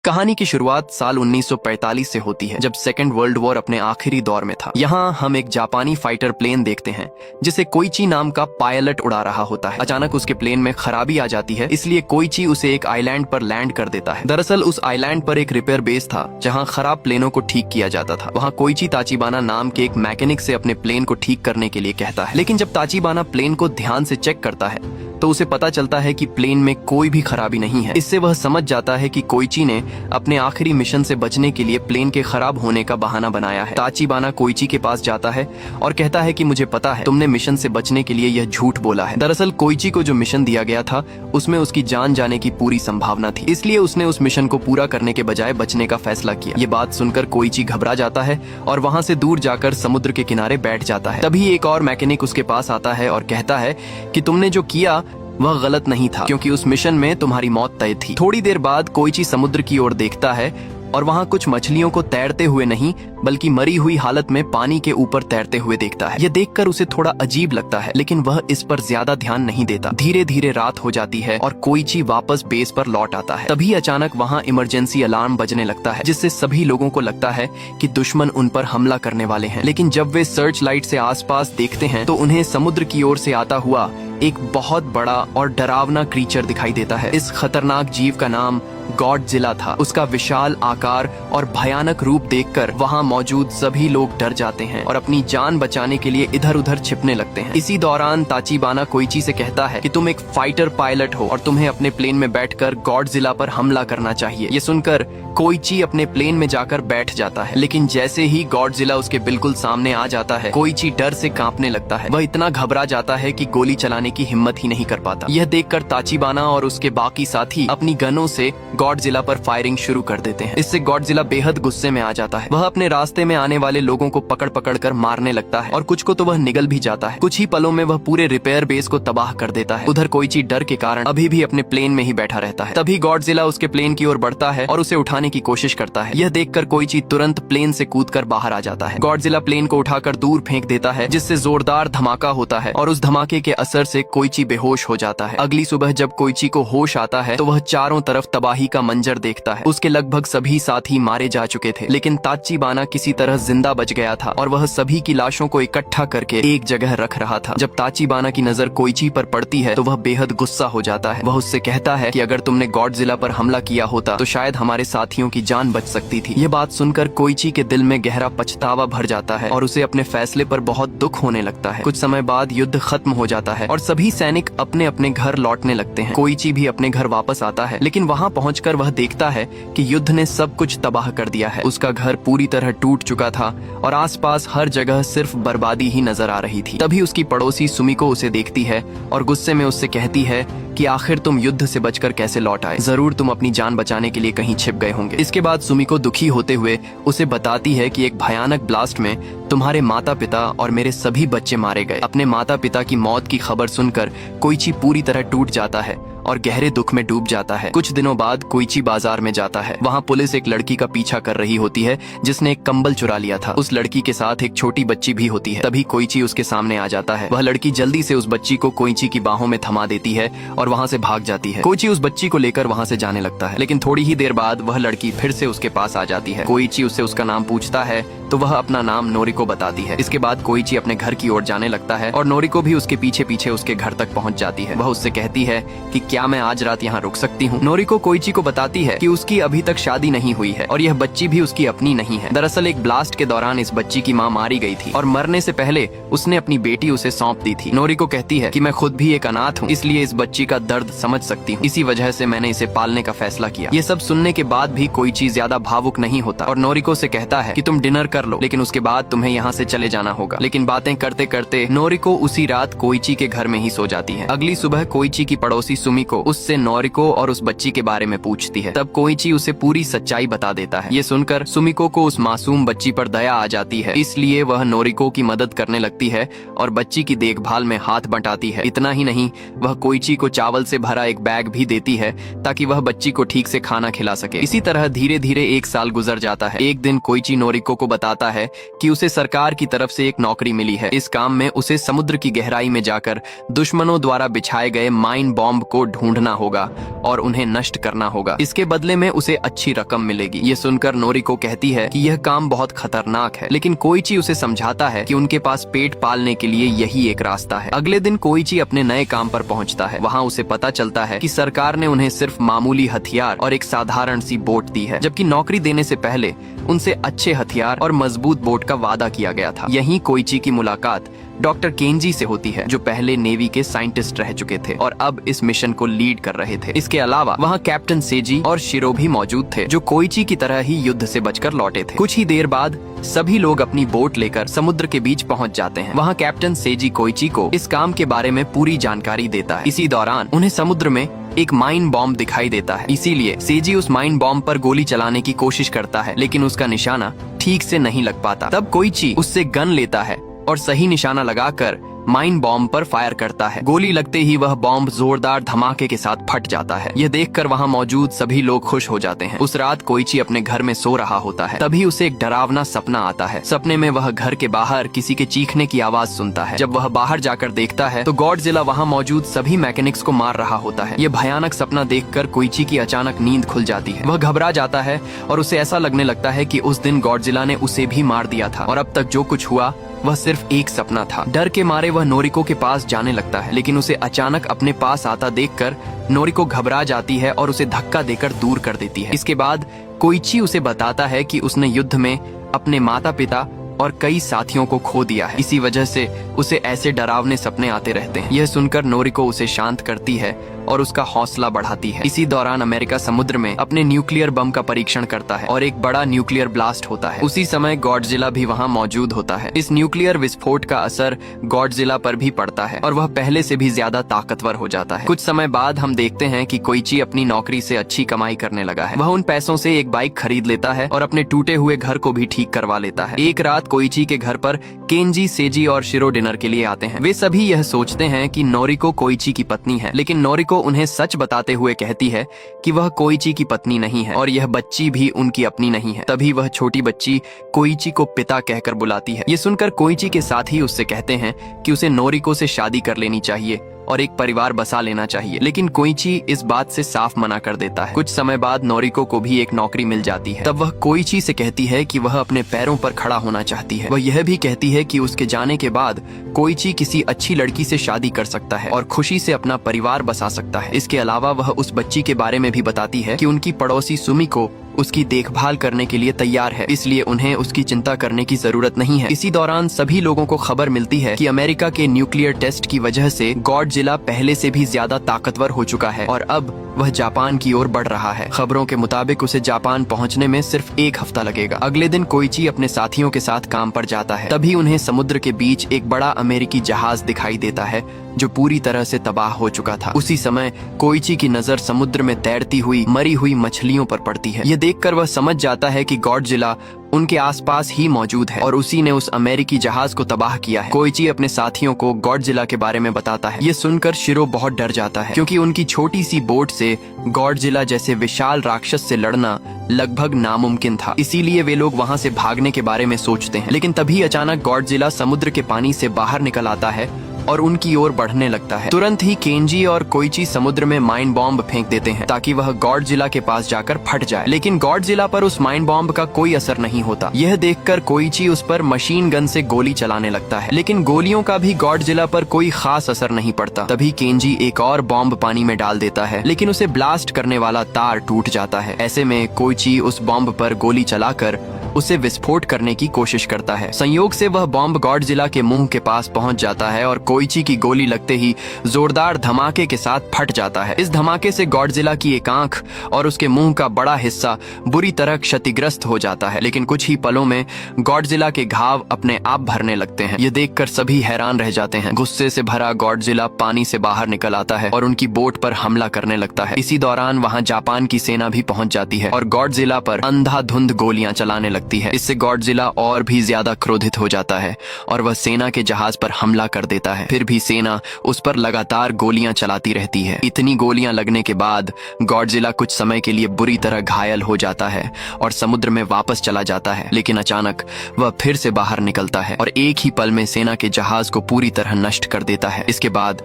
कहानी की शुरुआत साल 1945 से होती है, जब सेकेंड वर्ल्ड वॉर अपने आखिरी दौर में था। यहाँ हम एक जापानी फाइटर प्लेन देखते हैं जिसे कोइची नाम का पायलट उड़ा रहा होता है। अचानक उसके प्लेन में खराबी आ जाती है, इसलिए कोइची उसे एक आइलैंड पर लैंड कर देता है। दरअसल उस आइलैंड पर एक रिपेयर बेस था जहाँ खराब प्लेनों को ठीक किया जाता था। वहाँ कोइची ताचिबाना नाम के एक मैकेनिक से अपने प्लेन को ठीक करने के लिए कहता है, लेकिन जब ताचिबाना प्लेन को ध्यान से चेक करता है तो उसे पता चलता है कि प्लेन में कोई भी खराबी नहीं है। इससे वह समझ जाता है कि कोइची ने अपने आखिरी मिशन से बचने के लिए प्लेन के खराब होने का बहाना बनाया है। ताचिबाना कोइची के पास जाता है और कहता है कि मुझे पता है तुमने मिशन से बचने के लिए यह झूठ बोला है। दरअसल कोइची को जो मिशन दिया गया था उसमें उसकी जान जाने की पूरी संभावना थी, इसलिए उसने उस मिशन को पूरा करने के बजाय बचने का फैसला किया। ये बात सुनकर कोइची घबरा जाता है और वहाँ से दूर जाकर समुद्र के किनारे बैठ जाता है। तभी एक और मैकेनिक उसके पास आता है और कहता है कि तुमने जो किया वह गलत नहीं था, क्योंकि उस मिशन में तुम्हारी मौत तय थी। थोड़ी देर बाद कोइची समुद्र की ओर देखता है और वहाँ कुछ मछलियों को तैरते हुए नहीं बल्कि मरी हुई हालत में पानी के ऊपर तैरते हुए देखता है। यह देखकर उसे थोड़ा अजीब लगता है, लेकिन वह इस पर ज्यादा ध्यान नहीं देता। धीरे धीरे रात हो जाती है और कोइची वापस बेस पर लौट आता है। तभी अचानक वहाँ इमरजेंसी अलार्म बजने लगता है, जिससे सभी लोगों को लगता है कि दुश्मन उन पर हमला करने वाले हैं। लेकिन जब वे सर्च लाइट से आसपास देखते हैं तो उन्हें समुद्र की ओर से आता हुआ एक बहुत बड़ा और डरावना क्रीचर दिखाई देता है। इस खतरनाक जीव का नाम गॉडजिला था। उसका विशाल आकार और भयानक रूप देखकर वहाँ मौजूद सभी लोग डर जाते हैं और अपनी जान बचाने के लिए इधर उधर छिपने लगते हैं। इसी दौरान ताचिबाना कोइची से कहता है कि तुम एक फाइटर पायलट हो और तुम्हें अपने प्लेन में बैठकर गॉडजिला पर हमला करना चाहिए। ये सुनकर कोइची अपने प्लेन में जाकर बैठ जाता है, लेकिन जैसे ही गॉडजिला उसके बिल्कुल सामने आ जाता है कोइची डर से कांपने लगता है। वह इतना घबरा जाता है कि गोली चलाने की हिम्मत ही नहीं कर पाता। यह देखकर ताचिबाना और उसके बाकी साथी अपनी गनों से गॉडजिला पर फायरिंग शुरू कर देते हैं। इससे गॉडजिला बेहद गुस्से में आ जाता है। वह अपने रास्ते में आने वाले लोगों को पकड़ पकड़ कर मारने लगता है और कुछ को तो वह निगल भी जाता है। कुछ ही पलों में वह पूरे रिपेयर बेस को तबाह कर देता है। उधर कोइची डर के कारण अभी भी अपने प्लेन में ही बैठा रहता है। तभी गॉडजिला उसके प्लेन की ओर बढ़ता है और उसे उठाने की कोशिश करता है। यह देखकर कोइची तुरंत प्लेन से कूदकर बाहर आ जाता है। गॉडजिला प्लेन को उठाकर दूर फेंक देता है, जिससे जोरदार धमाका होता है और उस धमाके के असर से कोइची बेहोश हो जाता है। अगली सुबह जब कोइची को होश आता है तो वह चारों तरफ तबाही का मंजर देखता है। उसके लगभग सभी साथी मारे जा चुके थे, लेकिन ताचिबाना किसी तरह जिंदा बच गया था और वह सभी की लाशों को इकट्ठा करके एक जगह रख रहा था। जब ताचिबाना की नजर कोइची पर पड़ती है तो वह बेहद गुस्सा हो जाता है। वह उससे कहता है कि अगर तुमने गॉडजिला पर हमला किया होता तो शायद हमारे साथियों की जान बच सकती थी। यह बात सुनकर कोइची के दिल में गहरा पछतावा भर जाता है और उसे अपने फैसले पर बहुत दुख होने लगता है। कुछ समय बाद युद्ध खत्म हो जाता है और सभी सैनिक अपने अपने घर लौटने लगते हैं। कोइची भी अपने घर वापस आता है, लेकिन वहाँ पहुंचकर वह देखता है कि युद्ध ने सब कुछ तबाह कर दिया है। उसका घर पूरी तरह टूट चुका था और आसपास हर जगह सिर्फ बर्बादी ही नजर आ रही थी। तभी उसकी पड़ोसी सुमिको उसे देखती है और गुस्से में उससे कहती है कि आखिर तुम युद्ध से बचकर कैसे लौट आए? जरूर तुम अपनी जान बचाने के लिए कहीं छिप गए होंगे। इसके बाद सुमिको दुखी होते हुए उसे बताती है कि एक भयानक ब्लास्ट में तुम्हारे माता पिता और मेरे सभी बच्चे मारे गए। अपने माता पिता की मौत की खबर सुनकर कोइची पूरी तरह टूट जाता है और गहरे दुख में डूब जाता है। कुछ दिनों बाद कोइची बाजार में जाता है। वहाँ पुलिस एक लड़की का पीछा कर रही होती है जिसने एक कंबल चुरा लिया था। उस लड़की के साथ एक छोटी बच्ची भी होती है। तभी कोइची उसके सामने आ जाता है। वह लड़की जल्दी से उस बच्ची को कोइची की बाहों में थमा देती है और वहाँ से भाग जाती है। कोइची उस बच्ची को लेकर वहाँ से जाने लगता है, लेकिन थोड़ी ही देर बाद वह लड़की फिर से उसके पास आ जाती है। कोइची उससे उसका नाम पूछता है तो वह अपना नाम नोरिको बताती है। इसके बाद कोइची अपने घर की ओर जाने लगता है और नोरिको भी उसके पीछे पीछे उसके घर तक पहुँच जाती है। वह उससे कहती है कि क्या मैं आज रात यहाँ रुक सकती हूँ? नोरिको कोइची को बताती है कि उसकी अभी तक शादी नहीं हुई है और यह बच्ची भी उसकी अपनी नहीं है। दरअसल एक ब्लास्ट के दौरान इस बच्ची की माँ मारी गई थी और मरने से पहले उसने अपनी बेटी उसे सौंप दी थी। नोरिको कहती है कि मैं खुद भी एक अनाथ हूँ, इसलिए इस बच्ची का दर्द समझ सकती हूँ। इसी वजह से मैंने इसे पालने का फैसला किया। ये सब सुनने के बाद भी कोइची ज्यादा भावुक नहीं होता और नोरिको से कहता है कि तुम डिनर कर लो, लेकिन उसके बाद तुम्हें यहाँ से चले जाना होगा। लेकिन बातें करते करते नोरिको उसी रात कोइची के घर में ही सो जाती है। अगली सुबह कोइची की पड़ोसी सुमिको उससे नोरिको और उस बच्ची के बारे में पूछती है। तब कोइची उसे पूरी सच्चाई बता देता है। ये सुनकर सुमिको को उस मासूम बच्ची पर दया आ जाती है, इसलिए वह नोरिको की मदद करने लगती है और बच्ची की देखभाल में हाथ बंटाती है। इतना ही नहीं, वह कोइची को चावल से भरा एक बैग भी देती है ताकि वह बच्ची को ठीक से खाना खिला सके। इसी तरह धीरे धीरे एक साल गुजर जाता है। एक दिन कोइची नोरिको को बताता है कि उसे सरकार की तरफ से एक नौकरी मिली है। इस काम में उसे समुद्र की गहराई में जाकर दुश्मनों द्वारा बिछाए गए माइन बॉम्ब को ढूंढना होगा और उन्हें नष्ट करना होगा। इसके बदले में उसे अच्छी रकम मिलेगी। ये सुनकर नोरिको कहती है कि यह काम बहुत खतरनाक है, लेकिन कोइची उसे समझाता है कि उनके पास पेट पालने के लिए यही एक रास्ता है। अगले दिन कोइची अपने नए काम पर पहुंचता है। वहाँ उसे पता चलता है कि सरकार ने उन्हें सिर्फ मामूली हथियार और एक साधारण सी बोट दी है, जबकि नौकरी देने से पहले उनसे अच्छे हथियार और मजबूत बोट का वादा किया गया था। यहीं कोइची की मुलाकात डॉक्टर केंजी से होती है, जो पहले नेवी के साइंटिस्ट रह चुके थे और अब इस मिशन को लीड कर रहे थे। इसके अलावा वहाँ कैप्टन सेजी और शिरो भी मौजूद थे, जो कोइची की तरह ही युद्ध से बचकर लौटे थे। कुछ ही देर बाद सभी लोग अपनी बोट लेकर समुद्र के बीच पहुँच जाते हैं। वहाँ कैप्टन सेजी कोइची को इस काम के बारे में पूरी जानकारी देता है। इसी दौरान उन्हें समुद्र में एक माइन बॉम्ब दिखाई देता है, इसीलिए सेजी उस माइन बॉम्ब पर गोली चलाने की कोशिश करता है, लेकिन उसका निशाना ठीक से नहीं लग पाता। तब कोइची उससे गन लेता है और सही निशाना लगाकर माइन बॉम्ब पर फायर करता है। गोली लगते ही वह बॉम्ब जोरदार धमाके के साथ फट जाता है। यह देखकर वहाँ मौजूद सभी लोग खुश हो जाते हैं। उस रात कोइची अपने घर में सो रहा होता है, तभी उसे एक डरावना सपना आता है। सपने में वह घर के बाहर किसी के चीखने की आवाज सुनता है। जब वह बाहर जाकर देखता है तो गॉडजिला वहाँ मौजूद सभी मैकेनिक्स को मार रहा होता है। यह भयानक सपना देखकर कोइची की अचानक नींद खुल जाती है। वह घबरा जाता है और उसे ऐसा लगने लगता है कि उस दिन गॉडजिला ने उसे भी मार दिया था और अब तक जो कुछ हुआ वह सिर्फ एक सपना था। डर के मारे वह नोरिको के पास जाने लगता है, लेकिन उसे अचानक अपने पास आता देखकर नोरिको घबरा जाती है और उसे धक्का देकर दूर कर देती है। इसके बाद कोइची उसे बताता है कि उसने युद्ध में अपने माता पिता और कई साथियों को खो दिया है। इसी वजह से उसे ऐसे डरावने सपने आते रहते हैं। यह सुनकर नोरिको उसे शांत करती है और उसका हौसला बढ़ाती है। इसी दौरान अमेरिका समुद्र में अपने न्यूक्लियर बम का परीक्षण करता है और एक बड़ा न्यूक्लियर ब्लास्ट होता है। उसी समय गॉडजिला भी वहाँ मौजूद होता है। इस न्यूक्लियर विस्फोट का असर गॉडजिला पर भी पड़ता है और वह पहले से भी ज्यादा ताकतवर हो जाता है। कुछ समय बाद हम देखते हैं कि कोइची अपनी नौकरी से अच्छी कमाई करने लगा है। वह उन पैसों से एक बाइक खरीद लेता है और अपने टूटे हुए घर को भी ठीक करवा लेता है। एक रात कोइची के घर पर केंजी, सेजी और शिरो डिनर के लिए आते हैं। वे सभी यह सोचते हैं कि नोरिको कोइची की पत्नी है, लेकिन नोरिको उन्हें सच बताते हुए कहती है कि वह कोइची की पत्नी नहीं है और यह बच्ची भी उनकी अपनी नहीं है। तभी वह छोटी बच्ची कोइची को पिता कहकर बुलाती है। ये सुनकर कोइची के साथी उससे कहते हैं कि उसे नोरिको से शादी कर लेनी चाहिए और एक परिवार बसा लेना चाहिए, लेकिन कोइची इस बात से साफ मना कर देता है। कुछ समय बाद नोरिको को भी एक नौकरी मिल जाती है। तब वह कोइची से कहती है कि वह अपने पैरों पर खड़ा होना चाहती है। वह यह भी कहती है कि उसके जाने के बाद कोइची किसी अच्छी लड़की से शादी कर सकता है और खुशी से अपना परिवार बसा सकता है। इसके अलावा वह उस बच्ची के बारे में भी बताती है कि उनकी पड़ोसी सुमिको उसकी देखभाल करने के लिए तैयार है, इसलिए उन्हें उसकी चिंता करने की जरूरत नहीं है। इसी दौरान सभी लोगों को खबर मिलती है कि अमेरिका के न्यूक्लियर टेस्ट की वजह से गॉडजिला पहले से भी ज्यादा ताकतवर हो चुका है और अब वह जापान की ओर बढ़ रहा है। खबरों के मुताबिक उसे जापान पहुंचने में सिर्फ एक हफ्ता लगेगा। अगले दिन कोइची अपने साथियों के साथ काम पर जाता है। तभी उन्हें समुद्र के बीच एक बड़ा अमेरिकी जहाज दिखाई देता है जो पूरी तरह से तबाह हो चुका था। उसी समय कोइची की नजर समुद्र में तैरती हुई मरी हुई मछलियों पर पड़ती है। यह देखकर वह समझ जाता है कि गॉडजिला उनके आसपास ही मौजूद है और उसी ने उस अमेरिकी जहाज को तबाह किया है। कोइची अपने साथियों को गॉडजिला के बारे में बताता है। ये सुनकर शिरो बहुत डर जाता है, क्योंकि उनकी छोटी सी बोट से गॉडजिला जैसे विशाल राक्षस से लड़ना लगभग नामुमकिन था। इसीलिए वे लोग वहाँ से भागने के बारे में सोचते हैं। लेकिन तभी अचानक गॉडजिला समुद्र के पानी से बाहर निकल आता है और उनकी ओर बढ़ने लगता है। तुरंत ही केंजी और कोइची समुद्र में माइन बॉम्ब फेंक देते हैं ताकि वह गॉडजिला के पास जाकर फट जाए, लेकिन गॉडजिला पर उस माइन बॉम्ब का कोई असर नहीं होता। यह देखकर कोइची उस पर मशीन गन से गोली चलाने लगता है, लेकिन गोलियों का भी गॉडजिला पर कोई खास असर नहीं पड़ता। तभी केंजी एक और बॉम्ब पानी में डाल देता है, लेकिन उसे ब्लास्ट करने वाला तार टूट जाता है। ऐसे में कोइची उस बॉम्ब पर गोली चलाकर उसे विस्फोट करने की कोशिश करता है। संयोग से वह बॉम्ब गॉडजिला के मुंह के पास पहुंच जाता है और कोइची की गोली लगते ही जोरदार धमाके के साथ फट जाता है। इस धमाके से गॉडजिला की एक आंख और उसके मुंह का बड़ा हिस्सा बुरी तरह क्षतिग्रस्त हो जाता है, लेकिन कुछ ही पलों में गॉडजिला के घाव अपने आप भरने लगते हैं। ये देखकर सभी हैरान रह जाते हैं। गुस्से से भरा गॉडजिला पानी से बाहर निकल आता है और उनकी बोट पर हमला करने लगता है। इसी दौरान वहाँ जापान की सेना भी पहुंच जाती है और गॉडजिला पर अंधाधुंध गोलियां चलाने लगती लगती है। इससे गॉडजिला और भी ज्यादा क्रोधित हो जाता है और वह सेना के जहाज पर हमला कर देता है। फिर भी सेना उस पर लगातार गोलियां चलाती रहती है। इतनी गोलियां लगने के बाद गॉडजिला कुछ समय के लिए बुरी तरह घायल हो जाता है और समुद्र में वापस चला जाता है, लेकिन अचानक वह फिर से बाहर निकलता है और एक ही पल में सेना के जहाज को पूरी तरह नष्ट कर देता है। इसके बाद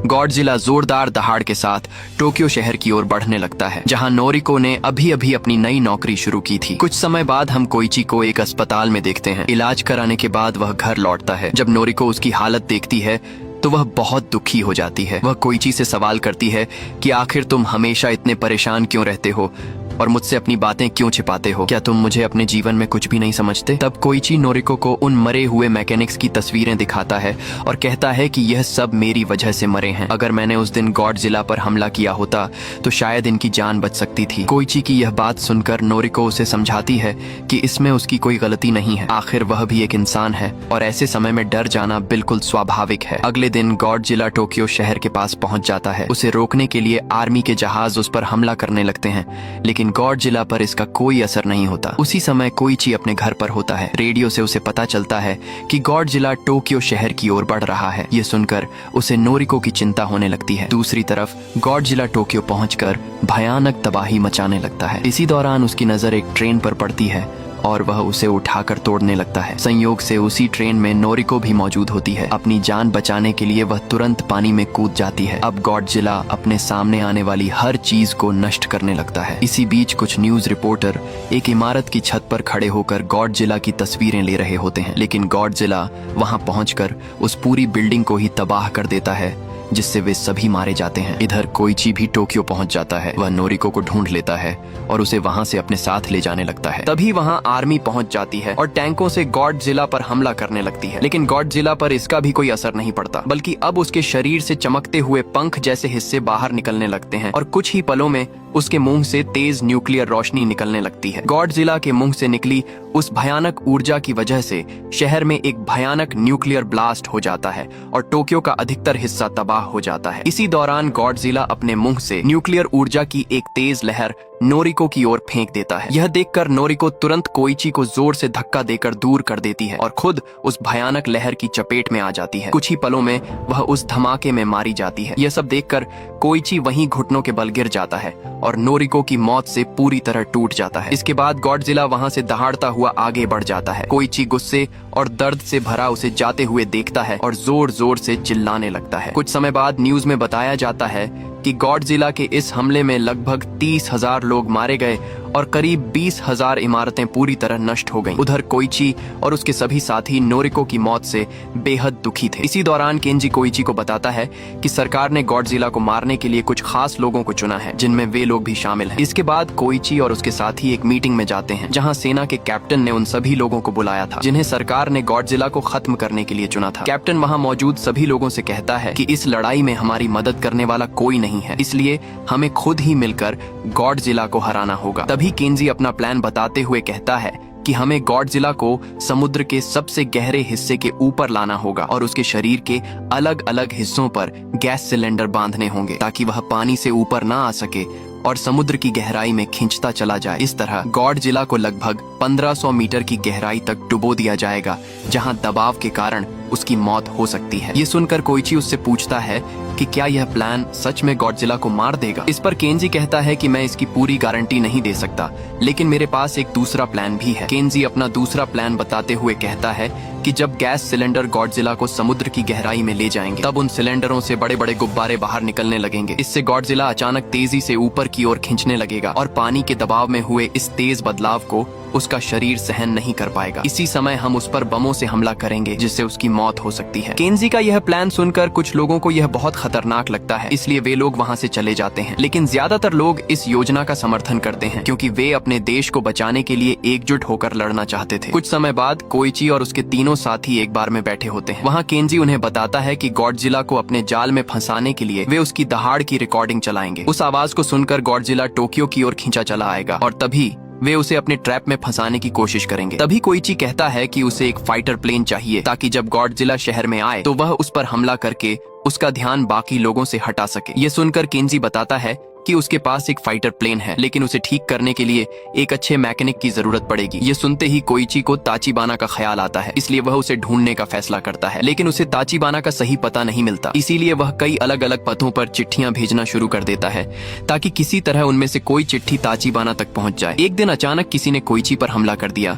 गॉडजिला जोरदार दहाड़ के साथ टोक्यो शहर की ओर बढ़ने लगता है, जहां नोरिको ने अभी अभी अपनी नई नौकरी शुरू की थी। कुछ समय बाद हम कोइची को एक अस्पताल में देखते हैं। इलाज कराने के बाद वह घर लौटता है। जब नोरिको उसकी हालत देखती है तो वह बहुत दुखी हो जाती है। वह कोइची से सवाल करती है कि आखिर तुम हमेशा इतने परेशान क्यों रहते हो और मुझसे अपनी बातें क्यों छिपाते हो? क्या तुम मुझे अपने जीवन में कुछ भी नहीं समझते? तब कोइची नोरिको को उन मरे हुए मैकेनिक्स की तस्वीरें दिखाता है और कहता है कि यह सब मेरी वजह से मरे हैं। अगर मैंने उस दिन गॉडजिला पर हमला किया होता तो शायद इनकी जान बच सकती थी। कोइची की यह बात सुनकर नोरिको उसे समझाती है कि इसमें उसकी कोई गलती नहीं है। आखिर वह भी एक इंसान है और ऐसे समय में डर जाना बिल्कुल स्वाभाविक है। अगले दिन गॉडजिला टोक्यो शहर के पास पहुंच जाता है। उसे रोकने के लिए आर्मी के जहाज उस पर हमला करने लगते हैं, लेकिन गॉडजिला पर इसका कोई असर नहीं होता। उसी समय कोइची अपने घर पर होता है। रेडियो से उसे पता चलता है कि गॉडजिला टोक्यो शहर की ओर बढ़ रहा है। ये सुनकर उसे नोरिको की चिंता होने लगती है। दूसरी तरफ गॉडजिला टोक्यो पहुंचकर भयानक तबाही मचाने लगता है। इसी दौरान उसकी नजर एक ट्रेन पर पड़ती है और वह उसे उठाकर तोड़ने लगता है। संयोग से उसी ट्रेन में नोरिको भी मौजूद होती है। अपनी जान बचाने के लिए वह तुरंत पानी में कूद जाती है। अब गॉडजिला अपने सामने आने वाली हर चीज को नष्ट करने लगता है। इसी बीच कुछ न्यूज रिपोर्टर एक इमारत की छत पर खड़े होकर गॉडजिला की तस्वीरें ले रहे होते हैं, लेकिन गॉडजिला वहां पहुंचकर उस पूरी बिल्डिंग को ही तबाह कर देता है, जिससे वे सभी मारे जाते हैं। इधर कोइची भी टोक्यो पहुंच जाता है। वह नोरिको को ढूंढ लेता है और उसे वहां से अपने साथ ले जाने लगता है। तभी वहां आर्मी पहुंच जाती है और टैंकों से गॉडजिला पर हमला करने लगती है, लेकिन गॉडजिला पर इसका भी कोई असर नहीं पड़ता, बल्कि अब उसके शरीर से चमकते हुए पंख जैसे हिस्से बाहर निकलने लगते हैं और कुछ ही पलों में उसके मुंह से तेज न्यूक्लियर रोशनी निकलने लगती है। गॉडजिला के मुंह से निकली उस भयानक ऊर्जा की वजह से शहर में एक भयानक न्यूक्लियर ब्लास्ट हो जाता है और टोक्यो का अधिकतर हिस्सा तबाह हो जाता है। इसी दौरान गॉडजिला अपने मुंह से न्यूक्लियर ऊर्जा की एक तेज लहर नोरिको की ओर फेंक देता है। यह देखकर नोरिको तुरंत कोइची को जोर से धक्का देकर दूर कर देती है और खुद उस भयानक लहर की चपेट में आ जाती है। कुछ ही पलों में वह उस धमाके में मारी जाती है। यह सब देखकर कोइची वहीं घुटनों के बल गिर जाता है और नोरिको की मौत से पूरी तरह टूट जाता है। इसके बाद गॉडजिला वहां से दहाड़ता हुआ आगे बढ़ जाता है। कोइची गुस्से और दर्द से भरा उसे जाते हुए देखता है और जोर जोर से चिल्लाने लगता है। कुछ समय बाद न्यूज में बताया जाता है कि गॉडजिला के इस हमले में लगभग 30,000 लोग मारे गए और करीब 20,000 इमारतें पूरी तरह नष्ट हो गईं। उधर कोइची और उसके सभी साथी नोरिको की मौत से बेहद दुखी थे। इसी दौरान केंजी कोइची को बताता है कि सरकार ने गॉडजिला को मारने के लिए कुछ खास लोगों को चुना है, जिनमें वे लोग भी शामिल हैं। इसके बाद कोइची और उसके साथी एक मीटिंग में जाते हैं, जहां सेना के कैप्टन ने उन सभी लोगों को बुलाया था जिन्हें सरकार ने गॉडजिला को खत्म करने के लिए चुना था। कैप्टन वहां मौजूद सभी लोगों से कहता है कि इस लड़ाई में हमारी मदद करने वाला कोई नहीं है, इसलिए हमें खुद ही मिलकर गॉडजिला को हराना होगा। तभी केंजी अपना प्लान बताते हुए कहता है कि हमें गॉडजिला को समुद्र के सबसे गहरे हिस्से के ऊपर लाना होगा और उसके शरीर के अलग अलग हिस्सों पर गैस सिलेंडर बांधने होंगे ताकि वह पानी से ऊपर ना आ सके और समुद्र की गहराई में खींचता चला जाए। इस तरह गॉडजिला को लगभग 1500 मीटर की गहराई तक डुबो दिया जाएगा, जहां दबाव के कारण उसकी मौत हो सकती है। ये सुनकर कोइची उससे पूछता है कि क्या यह प्लान सच में गॉडजिला को मार देगा। इस पर केंजी कहता है कि मैं इसकी पूरी गारंटी नहीं दे सकता, लेकिन मेरे पास एक दूसरा प्लान भी है। केंजी अपना दूसरा प्लान बताते हुए कहता है कि जब गैस सिलेंडर गॉडजिला को समुद्र की गहराई में ले जाएंगे, तब उन सिलेंडरों से बड़े बड़े गुब्बारे बाहर निकलने लगेंगे। इससे गॉडजिला अचानक तेजी से ऊपर की ओर खींचने लगेगा और पानी के दबाव में हुए इस तेज बदलाव को उसका शरीर सहन नहीं कर पाएगा। इसी समय हम उस पर बमों से हमला करेंगे, जिससे उसकी मौत हो सकती है। केंजी का यह प्लान सुनकर कुछ लोगों को यह बहुत खतरनाक लगता है, इसलिए वे लोग वहां से चले जाते हैं। लेकिन ज्यादातर लोग इस योजना का समर्थन करते हैं, क्योंकि वे अपने देश को बचाने के लिए एकजुट होकर लड़ना चाहते थे। कुछ समय बाद कोइची और उसके तीनों साथी एक बार में बैठे होते हैं। वहाँ केंजी उन्हें बताता है कि गॉडजिला को अपने जाल में फंसाने के लिए वे उसकी दहाड़ की रिकॉर्डिंग चलाएंगे। उस आवाज को सुनकर गॉडजिला टोक्यो की ओर खींचा चला आएगा और तभी वे उसे अपने ट्रैप में फंसाने की कोशिश करेंगे। तभी कोइची कहता है कि उसे एक फाइटर प्लेन चाहिए, ताकि जब गॉडजिला शहर में आए तो वह उस पर हमला करके उसका ध्यान बाकी लोगों से हटा सके। ये सुनकर केंजी बताता है कि उसके पास एक फाइटर प्लेन है, लेकिन उसे ठीक करने के लिए एक अच्छे मैकेनिक की जरूरत पड़ेगी। ये सुनते ही कोइची को ताचिबाना का ख्याल आता है, इसलिए वह उसे ढूंढने का फैसला करता है। लेकिन उसे ताचिबाना का सही पता नहीं मिलता, इसीलिए वह कई अलग अलग पथों पर चिट्ठियां भेजना शुरू कर देता है ताकि किसी तरह उनमें से कोई चिट्ठी ताचिबाना तक पहुंच जाए। एक दिन अचानक किसी ने कोइची पर हमला कर दिया,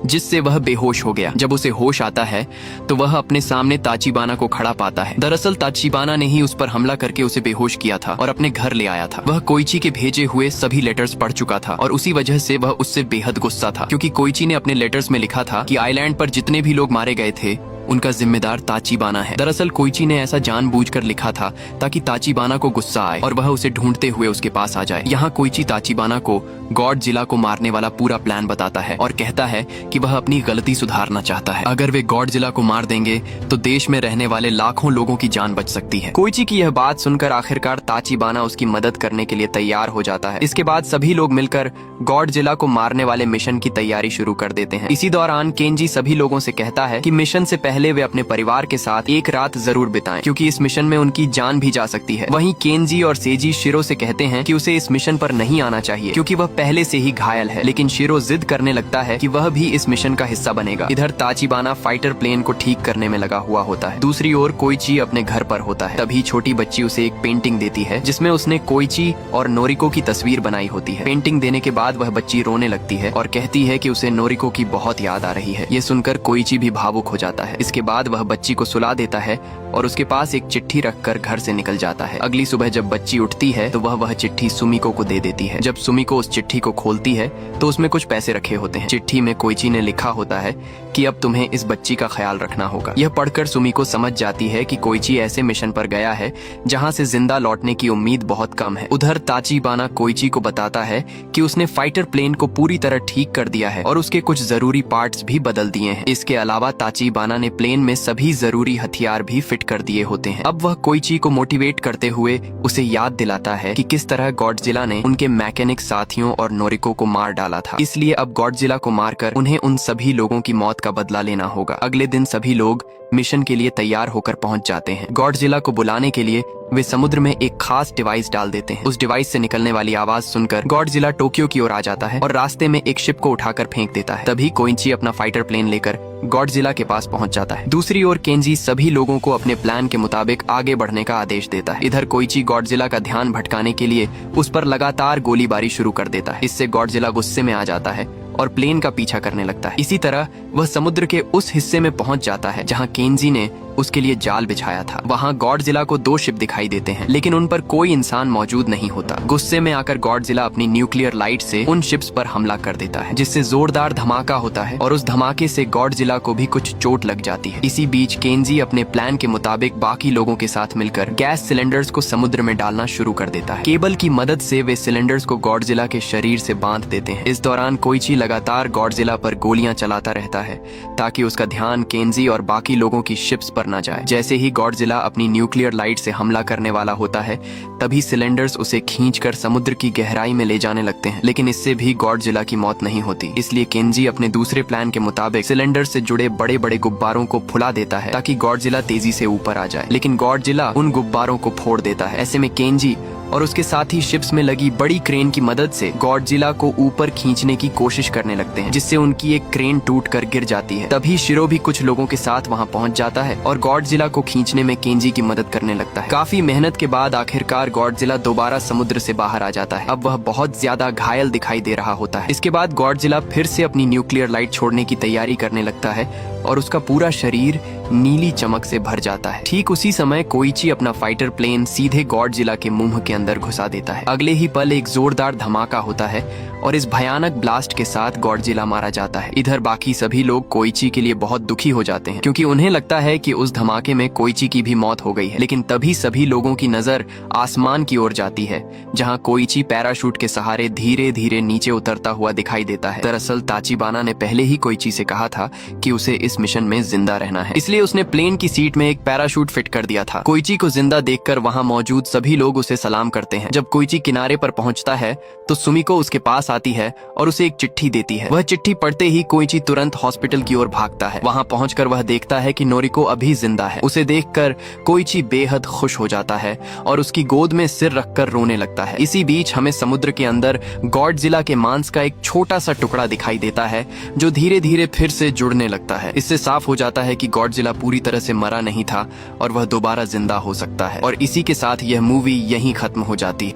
जिससे वह बेहोश हो गया। जब उसे होश आता है तो वह अपने सामने ताचिबाना को खड़ा पाता है। दरअसल ताचिबाना ने ही उस पर हमला करके उसे बेहोश किया था और अपने घर ले आया था। वह कोइची के भेजे हुए सभी लेटर्स पढ़ चुका था और उसी वजह से वह उससे बेहद गुस्सा था, क्योंकि कोइची ने अपने लेटर्स में लिखा था कि आइलैंड पर जितने भी लोग मारे गए थे उनका जिम्मेदार ताचिबाना है। दरअसल कोइची ने ऐसा जानबूझकर लिखा था ताकि ताचिबाना को गुस्सा आए और वह उसे ढूंढते हुए उसके पास आ जाए। यहाँ कोइची ताचिबाना को गॉडजिला को मारने वाला पूरा प्लान बताता है और कहता है कि वह अपनी गलती सुधारना चाहता है। अगर वे गॉडजिला को मार देंगे तो देश में रहने वाले लाखों लोगों की जान बच सकती है। कोइची की यह बात सुनकर आखिरकार ताचिबाना उसकी मदद करने के लिए तैयार हो जाता है। इसके बाद सभी लोग मिलकर गॉडजिला को मारने वाले मिशन की तैयारी शुरू कर देते हैं। इसी दौरान केंजी सभी लोगों से कहता है कि मिशन से पहले वे अपने परिवार के साथ एक रात जरूर बिताएं, क्योंकि इस मिशन में उनकी जान भी जा सकती है। वहीं केंजी और सेजी शिरो से कहते हैं कि उसे इस मिशन पर नहीं आना चाहिए, क्योंकि वह पहले से ही घायल है। लेकिन शिरो जिद करने लगता है कि वह भी इस मिशन का हिस्सा बनेगा। इधर ताचिबाना फाइटर प्लेन को ठीक करने में लगा हुआ होता है। दूसरी ओर कोइची अपने घर पर होता है। तभी छोटी बच्ची उसे एक पेंटिंग देती है जिसमें उसने कोइची और नोरिको की तस्वीर बनाई होती है। पेंटिंग देने के बाद वह बच्ची रोने लगती है और कहती है कि उसे नोरिको की बहुत याद आ रही है। ये सुनकर कोइची भी भावुक हो जाता है। इसके बाद वह बच्ची को सुला देता है और उसके पास एक चिट्ठी रखकर घर से निकल जाता है। अगली सुबह जब बच्ची उठती है तो वह चिट्ठी सुमिको को दे देती है। जब सुमिको उस चिट्ठी को खोलती है तो उसमें कुछ पैसे रखे होते हैं। चिट्ठी में कोइची ने लिखा होता है कि अब तुम्हें इस बच्ची का ख्याल रखना होगा। यह पढ़कर सुमिको समझ जाती है कि कोइची ऐसे मिशन पर गया है जहां से जिंदा लौटने की उम्मीद बहुत कम है। उधर ताचिबाना कोइची को बताता है कि उसने फाइटर प्लेन को पूरी तरह ठीक कर दिया है और उसके कुछ जरूरी पार्ट्स भी बदल दिए हैं। इसके अलावा ताचिबाना ने प्लेन में सभी जरूरी हथियार भी फिट कर दिए होते हैं। अब वह कोइची को मोटिवेट करते हुए उसे याद दिलाता है कि किस तरह गॉडजिला ने उनके मैकेनिक साथियों और नोरिको को मार डाला था। इसलिए अब गॉडजिला को मारकर उन्हें उन सभी लोगों की मौत का बदला लेना होगा। अगले दिन सभी लोग मिशन के लिए तैयार होकर पहुंच जाते हैं। गॉडजिला को बुलाने के लिए वे समुद्र में एक खास डिवाइस डाल देते हैं। उस डिवाइस से निकलने वाली आवाज सुनकर गॉडजिला टोक्यो की ओर आ जाता है और रास्ते में एक शिप को उठाकर फेंक देता है। तभी कोइची अपना फाइटर प्लेन लेकर गॉडजिला के पास पहुंच जाता है। दूसरी ओर केंजी सभी लोगों को अपने प्लान के मुताबिक आगे बढ़ने का आदेश देता है। इधर कोइची गॉडजिला का ध्यान भटकाने के लिए उस पर लगातार गोलीबारी शुरू कर देता है। इससे गॉडजिला गुस्से में आ जाता है और प्लेन का पीछा करने लगता है। इसी तरह वह समुद्र के उस हिस्से में पहुंच जाता है जहां केंजी ने उसके लिए जाल बिछाया था। वहां गॉडजिला को 2 शिप दिखाई देते हैं, लेकिन उन पर कोई इंसान मौजूद नहीं होता। गुस्से में आकर गॉडजिला अपनी न्यूक्लियर लाइट से उन शिप्स पर हमला कर देता है, जिससे जोरदार धमाका होता है और उस धमाके से गॉडजिला को भी कुछ चोट लग जाती है। इसी बीच केंजी अपने प्लान के मुताबिक बाकी लोगों के साथ मिलकर गैस सिलेंडर्स को समुद्र में डालना शुरू कर देता है। केबल की मदद से वे सिलेंडर्स को गॉडजिला के शरीर से बांध देते हैं। इस दौरान कोइची लगातार गॉडजिला पर गोलियां चलाता रहता है ताकि उसका ध्यान केंजी और बाकी लोगों की शिप्स पर न जाए। जैसे ही गॉडजिला अपनी न्यूक्लियर लाइट से हमला करने वाला होता है, तभी सिलेंडर्स उसे खींचकर समुद्र की गहराई में ले जाने लगते हैं। लेकिन इससे भी गॉडजिला की मौत नहीं होती। इसलिए केंजी अपने दूसरे प्लान के मुताबिक सिलेंडर से जुड़े बड़े बड़े गुब्बारों को फुला देता है ताकि गॉडजिला तेजी से ऊपर आ जाए। लेकिन गॉडजिला उन गुब्बारों को फोड़ देता है। ऐसे में केंजी और उसके साथी शिप्स में लगी बड़ी क्रेन की मदद से गॉडजिला को ऊपर खींचने की कोशिश करने लगते हैं, जिससे उनकी एक क्रेन टूटकर गिर जाती है। तभी शिरो भी कुछ लोगों के साथ वहां पहुंच जाता है और गॉडजिला को खींचने में केंजी की मदद करने लगता है। काफी मेहनत के बाद आखिरकार गॉडजिला दोबारा समुद्र से बाहर आ जाता है। अब वह बहुत ज्यादा घायल दिखाई दे रहा होता है। इसके बाद गॉडजिला फिर से अपनी न्यूक्लियर लाइट छोड़ने की तैयारी करने लगता है और उसका पूरा शरीर नीली चमक से भर जाता है। ठीक उसी समय कोइची अपना फाइटर प्लेन सीधे गॉडजिला के मुंह के अंदर घुसा देता है। अगले ही पल एक जोरदार धमाका होता है और इस भयानक ब्लास्ट के साथ गॉडजिला मारा जाता है। इधर बाकी सभी लोग कोइची के लिए बहुत दुखी हो जाते हैं, क्योंकि उन्हें लगता है कि उस धमाके में कोइची की भी मौत हो गई है। लेकिन तभी सभी लोगों की नजर आसमान की ओर जाती है, जहां कोइची पैराशूट के सहारे धीरे धीरे नीचे उतरता हुआ दिखाई देता है। दरअसल ताचिबाना ने पहले ही कोइची से कहा था कि उसे इस मिशन में जिंदा रहना है, इसलिए इसीलिए उसने प्लेन की सीट में एक पैराशूट फिट कर दिया था। कोइची को जिंदा देखकर वहां मौजूद सभी लोग उसे सलाम करते हैं। जब कोइची किनारे पर पहुंचता है तो सुमिको उसके पास आती है और उसे एक चिट्ठी देती है। वह चिट्ठी पढ़ते ही कोइची तुरंत हॉस्पिटल की ओर भागता है। वहां पहुंचकर वह देखता है कि नोरिको अभी जिंदा है। उसे देखकर कोइची बेहद खुश हो जाता है और उसकी गोद में सिर रखकर रोने लगता है। इसी बीच हमें समुद्र के अंदर गॉडजिला के मांस का एक छोटा सा टुकड़ा दिखाई देता है जो धीरे धीरे फिर से जुड़ने लगता है। इससे साफ हो जाता है कि गॉडजिला पूरी तरह से मरा नहीं था और वह दोबारा जिंदा हो सकता है। और इसी के साथ यह मूवी यहीं खत्म हो जाती है।